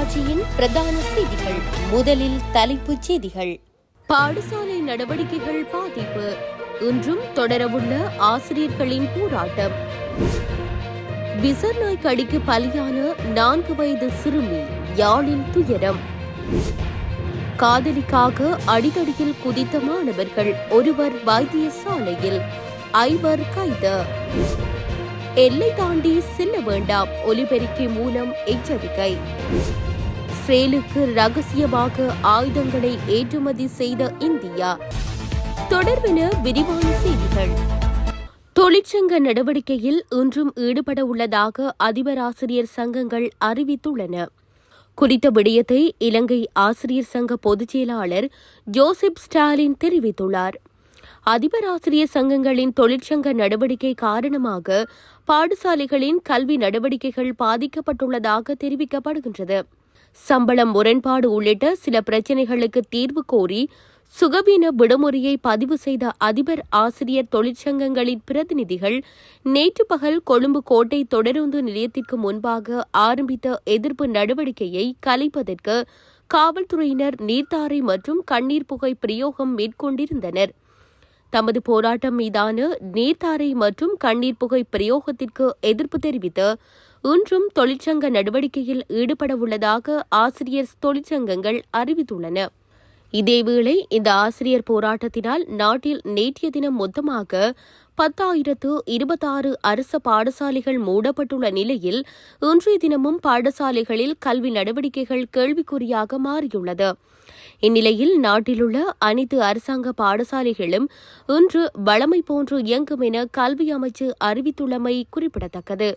தொலைக்காட்சியின் பிரதான செய்திகள். முதலில் தலைப்புச் செய்திகள். பாடசாலை நடவடிக்கைகள் பாதிப்பு, இன்றும் தொடரவுள்ள ஆசிரியர்களின் போராட்டம். விசர்நாய் கடிக்கு பலியான 4 வயது சிறுமி, யாழில் துயரம். காதலிக்காக அடிதடியில் குதித்த மாணவர்கள், ஒருவர் வைத்தியசாலையில், 5 கைது. எல்லை தாண்டி செல்ல வேண்டாம், ஒலிபெருக்கி மூலம் எச்சரிக்கை. இஸ்ரேலுக்கு ரகசியமாக ஆயுதங்களை ஏற்றுமதி செய்த இந்தியா. தொடர்பென விரிவான செய்திகள். தொழிற்சங்க நடவடிக்கையில் இன்றும் ஈடுபட உள்ளதாக அதிபர் ஆசிரியர் சங்கங்கள் அறிவித்துள்ளன. குறித்த விடயத்தை இலங்கை ஆசிரியர் சங்க பொதுச் செயலாளர் ஜோசப் ஸ்டாலின் தெரிவித்துள்ளார். அதிபர் ஆசிரியர் சங்கங்களின் தொழிற்சங்க நடவடிக்கை காரணமாக பாடசாலைகளின் கல்வி நடவடிக்கைகள் பாதிக்கப்பட்டுள்ளதாக தெரிவிக்கப்படுகின்றது. சம்பளம் முரண்பாடு உள்ளிட்ட சில பிரச்சினைகளுக்கு தீர்வு கோரி சுகவீன விடுமுறையை பதிவு செய்த அதிபர் ஆசிரியர் தொழிற்சங்கங்களின் பிரதிநிதிகள் நேற்று பகல் கொழும்பு கோட்டை தொடருந்து நிலையத்திற்கு முன்பாக ஆரம்பித்த எதிர்ப்பு நடவடிக்கையை கலைப்பதற்கு காவல்துறையினர் நீர்த்தாரை மற்றும் கண்ணீர் புகை பிரயோகம் மேற்கொண்டிருந்தனர். தமது போராட்டம் மீதான நீர்த்தாரை மற்றும் கண்ணீர் புகை பிரயோகத்திற்கு எதிர்ப்பு தெரிவித்து இன்றும் தொழிற்சங்க நடவடிக்கையில் ஈடுபட உள்ளதாக ஆசிரியர் தொழிற்சங்கங்கள் அறிவித்துள்ளன. இதேவேளை இந்த ஆசிரியர் போராட்டத்தினால் நாட்டில் நேற்றைய தினம் மொத்தமாக 10,026 அரச பாடசாலைகள் மூடப்பட்டுள்ள நிலையில் இன்றைய தினமும் பாடசாலைகளில் கல்வி நடவடிக்கைகள் கேள்விக்குறியாக மாறியுள்ளது. இந்நிலையில் நாட்டிலுள்ள அனைத்து அரசாங்க பாடசாலைகளும் இன்று வழமை போன்று இயங்கும் என கல்வி அமைச்சு அறிவித்துள்ளமை குறிப்பிடத்தக்கது.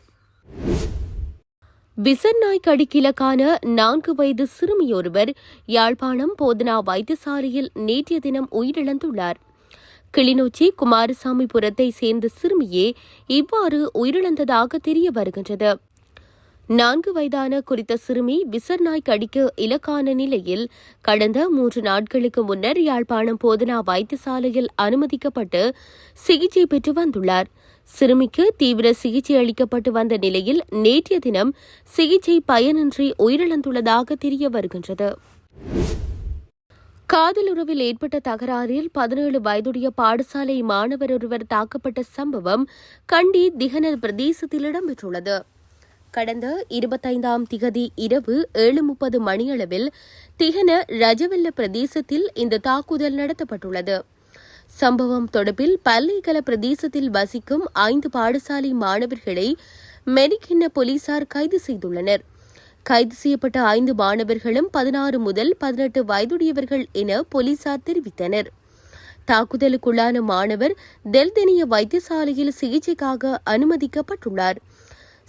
விசர்நாய் கடிக்கிலக்கான 4 வயது சிறுமியொருவர் யாழ்ப்பாணம் போதனா வைத்தியசாலையில் நேற்றைய தினம் உயிரிழந்துள்ளார். கிளிநொச்சி குமாரசாமிபுரத்தை சேர்ந்த சிறுமியே இவ்வாறு உயிரிழந்ததாக தெரிய வருகின்றது. 4 வயதான குறித்த சிறுமி விசர்நாய் கடிக்க இலக்கான நிலையில் கடந்த 3 நாட்களுக்கு முன்னர் யாழ்ப்பாணம் போதனா வைத்தியசாலையில் அனுமதிக்கப்பட்டு சிகிச்சை பெற்று வந்துள்ளார். சிறுமிக்கு தீவிர சிகிச்சை அளிக்கப்பட்டு வந்த நிலையில் நேற்றைய தினம் சிகிச்சை பயனின்றி உயிரிழந்துள்ளதாக தெரிய வருகின்றது. காதலுறவில் ஏற்பட்ட தகராறில் 17 வயதுடைய பாடசாலை மாணவர் ஒருவர் தாக்கப்பட்ட சம்பவம் கண்டி திகன பிரதேசத்தில் இடம்பெற்றுள்ளது. கடந்த 25ஆம் திகதி இரவு 7:30 மணியளவில் திகன ரஜவெல்ல பிரதேசத்தில் இந்த தாக்குதல் நடத்தப்பட்டுள்ளது. சம்பவம் தொடர்பில் பல்லேகல பிரதேசத்தில் வசிக்கும் 5 பாடசாலை மாணவர்களை மெரிக்கிண்ண போலீசார் கைது செய்துள்ளனர். கைது செய்யப்பட்ட 5 மாணவர்களும் 16 முதல் 18 வயதுடையவர்கள் என போலீசார் தெரிவித்தனர். தாக்குதலுக்குள்ளான மாணவர் தெல்தெனிய வைத்தியசாலையில் சிகிச்சைக்காக அனுமதிக்கப்பட்டுள்ளார்.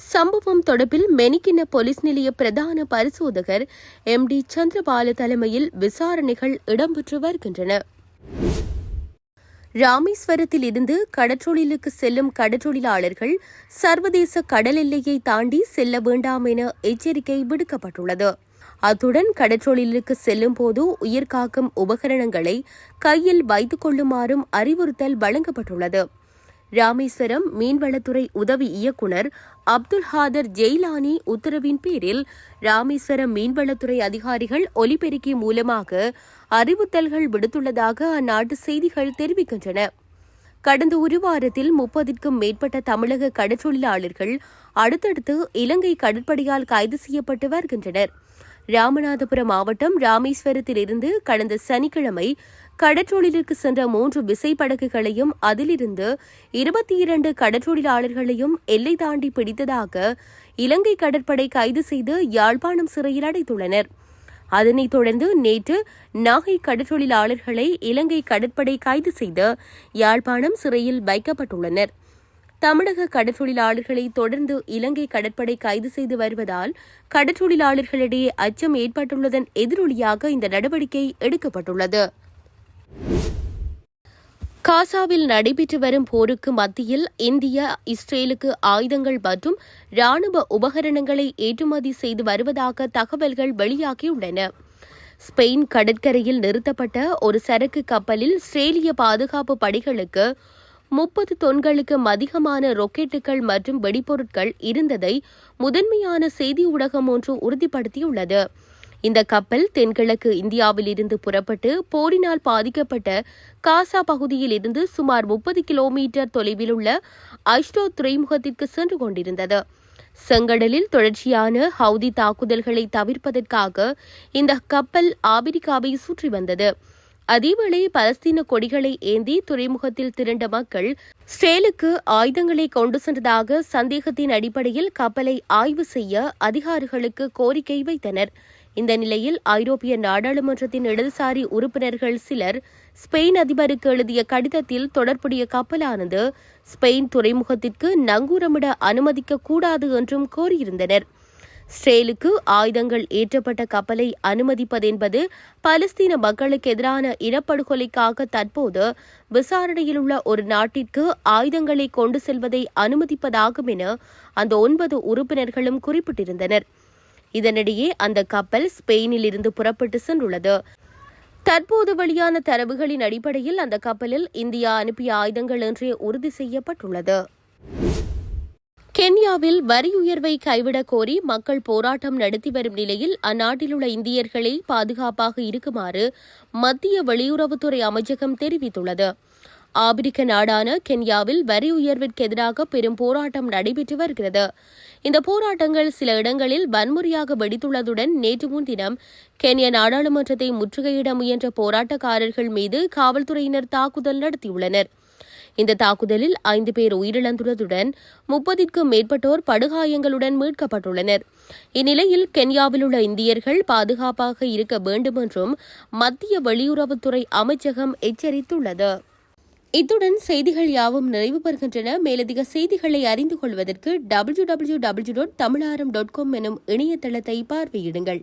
சம்பவம் தொடர்பில் மெனிக்கிண்ண போலீஸ் நிலைய பிரதான பரிசோதகர் MD சந்திரபால தலைமையில் விசாரணைகள் இடம்பெற்று வருகின்றன. ராமேஸ்வரத்தில் இருந்து கடற்றொழிலுக்கு செல்லும் கடற்றொழிலாளர்கள் சர்வதேச கடல் எல்லையை தாண்டி செல்ல வேண்டாம் என எச்சரிக்கை விடுக்கப்பட்டுள்ளது. அத்துடன் கடற்றொழிலுக்கு செல்லும் போது உயிர்காக்கும் உபகரணங்களை கையில் வைத்துக் கொள்ளுமாறும் அறிவுறுத்தல் வழங்கப்பட்டுள்ளது. ராமேஸ்வரம் மீன்வளத்துறை உதவி இயக்குநர் அப்துல் ஹாதர் ஜெய்லானி உத்தரவின் பேரில் ராமேஸ்வரம் மீன்வளத்துறை அதிகாரிகள் ஒலிபெருக்கி மூலமாக அறிவுறுத்தல்கள் விடுத்துள்ளதாக அந்நாட்டு செய்திகள் தெரிவிக்கின்றன. கடந்த ஒரு வாரத்தில் 30க்கும் மேற்பட்ட தமிழக கடற்றொழிலாளர்கள் அடுத்தடுத்து இலங்கை கடற்படையால் கைது செய்யப்பட்டு வருகின்றனர். ராமநாதபுரம் மாவட்டம் ராமேஸ்வரத்திலிருந்து கடந்த சனிக்கிழமை கடற்றொழிலுக்கு சென்ற 3 விசைப்படகுகளையும் அதிலிருந்து 22 கடற்றொழிலாளர்களையும் எல்லை தாண்டி பிடித்ததாக இலங்கை கடற்படை கைது செய்து யாழ்ப்பாணம் சிறையில் அடைத்துள்ளனர். அதனைத் தொடர்ந்து நேற்று நாகை கடற்றொழிலாளர்களை இலங்கை கடற்படை கைது செய்து யாழ்ப்பாணம் சிறையில் வைக்கப்பட்டுள்ளனர். தமிழக கடற்றொழிலாளர்களை தொடர்ந்து இலங்கை கடற்படை கைது செய்து வருவதால் கடற்றொழிலாளர்களிடையே அச்சம் ஏற்பட்டுள்ளதன் எதிரொலியாக இந்த நடவடிக்கை எடுக்கப்பட்டுள்ளது. காசாவில் நடைபெற்று வரும் போருக்கு மத்தியில் இந்தியா இஸ்ரேலுக்கு ஆயுதங்கள் மற்றும் ராணுவ உபகரணங்களை ஏற்றுமதி செய்து வருவதாக தகவல்கள் வெளியாகியுள்ளன. ஸ்பெயின் கடற்கரையில் நிறுத்தப்பட்ட ஒரு சரக்கு கப்பலில் இஸ்ரேலிய பாதுகாப்பு படைகளுக்கு 30 தொன்களுக்கும் அதிகமான ராக்கெட்டுகள் மற்றும் வெடிபொருட்கள் இருந்ததை முதன்மையான செய்தி ஊடகம் ஒன்று உறுதிப்படுத்தியுள்ளது. இந்த கப்பல் தென்கிழக்கு இந்தியாவில் இருந்து புறப்பட்டு போரினால் பாதிக்கப்பட்ட காசா பகுதியில் இருந்து சுமார் 30 கிலோமீட்டர் தொலைவில் உள்ள ஐஸ்டோ துறைமுகத்திற்கு சென்று கொண்டிருந்தது. செங்கடலில் தொடர்ச்சியான ஹவுதி தாக்குதல்களை தவிர்ப்பதற்காக இந்த கப்பல் ஆபிரிக்காவை சுற்றி வந்தது. அதேவேளை பலஸ்தீன கொடிகளை ஏந்தி துறைமுகத்தில் திரண்ட மக்கள் இஸ்ரேலுக்கு ஆயுதங்களை கொண்டு சென்றதாக சந்தேகத்தின் அடிப்படையில் கப்பலை ஆய்வு செய்ய அதிகாரிகளுக்கு கோரிக்கை வைத்தனர். இந்த நிலையில் ஐரோப்பிய நாடாளுமன்றத்தின் இடதுசாரி உறுப்பினர்கள் சிலர் ஸ்பெயின் அதிபருக்கு எழுதிய கடிதத்தில் தொடர்புடைய கப்பலானது ஸ்பெயின் துறைமுகத்திற்கு நங்கூரமிட அனுமதிக்க கூடாது என்றும் கோரியிருந்தனர். இஸ்ரேலுக்கு ஆயுதங்கள் ஏற்றப்பட்ட கப்பலை அனுமதிப்பதென்பது பாலஸ்தீன மக்களுக்கு எதிரான இனப்படுகொலைக்காக தற்போது விசாரணையில் உள்ள ஒரு நாட்டிற்கு ஆயுதங்களை கொண்டு செல்வதை அனுமதிப்பதாகும் என அந்த 9 உறுப்பினர்களும் குறிப்பிட்டிருந்தனர். இதனிடையே அந்த கப்பல் ஸ்பெயினில் இருந்து புறப்பட்டு சென்றுள்ளது. தற்போது வெளியான தரவுகளின் அடிப்படையில் அந்த கப்பலில் இந்தியா அனுப்பிய ஆயுதங்கள் என்றே உறுதி செய்யப்பட்டுள்ளது. கென்யாவில் வரி உயர்வை கைவிடக் கோரி மக்கள் போராட்டம் நடத்தி வரும் நிலையில் அந்நாட்டில் உள்ள இந்தியர்களை பாதுகாப்பாக இருக்குமாறு மத்திய வெளியுறவுத்துறை அமைச்சகம் தெரிவித்துள்ளது. ஆப்பிரிக்க நாடான கென்யாவில் வரி உயர்விற்கு எதிராக பெரும் போராட்டம் நடைபெற்று வருகிறது. இந்த போராட்டங்கள் சில இடங்களில் வன்முறையாக வெடித்துள்ளதுடன் நேற்று முன்தினம் கென்யா நாடாளுமன்றத்தை முற்றுகையிட முயன்ற போராட்டக்காரர்கள் மீது காவல்துறையினர் தாக்குதல் நடத்தியுள்ளனர். இந்த தாக்குதலில் 5 பேர் உயிரிழந்துள்ளதுடன் 30க்கும் மேற்பட்டோர் படுகாயங்களுடன் மீட்கப்பட்டுள்ளனர். இந்நிலையில் கென்யாவில் உள்ள இந்தியர்கள் பாதுகாப்பாக இருக்க வேண்டும் என்றும் மத்திய வெளியுறவுத்துறை அமைச்சகம் எச்சரித்துள்ளது. இத்துடன் செய்திகள் யாவும் நிறைவு பெறுகின்றன. மேலதிக செய்திகளை அறிந்து கொள்வதற்கு www.tamilaram.com எனும் இணையதளத்தை பார்வையிடுங்கள்.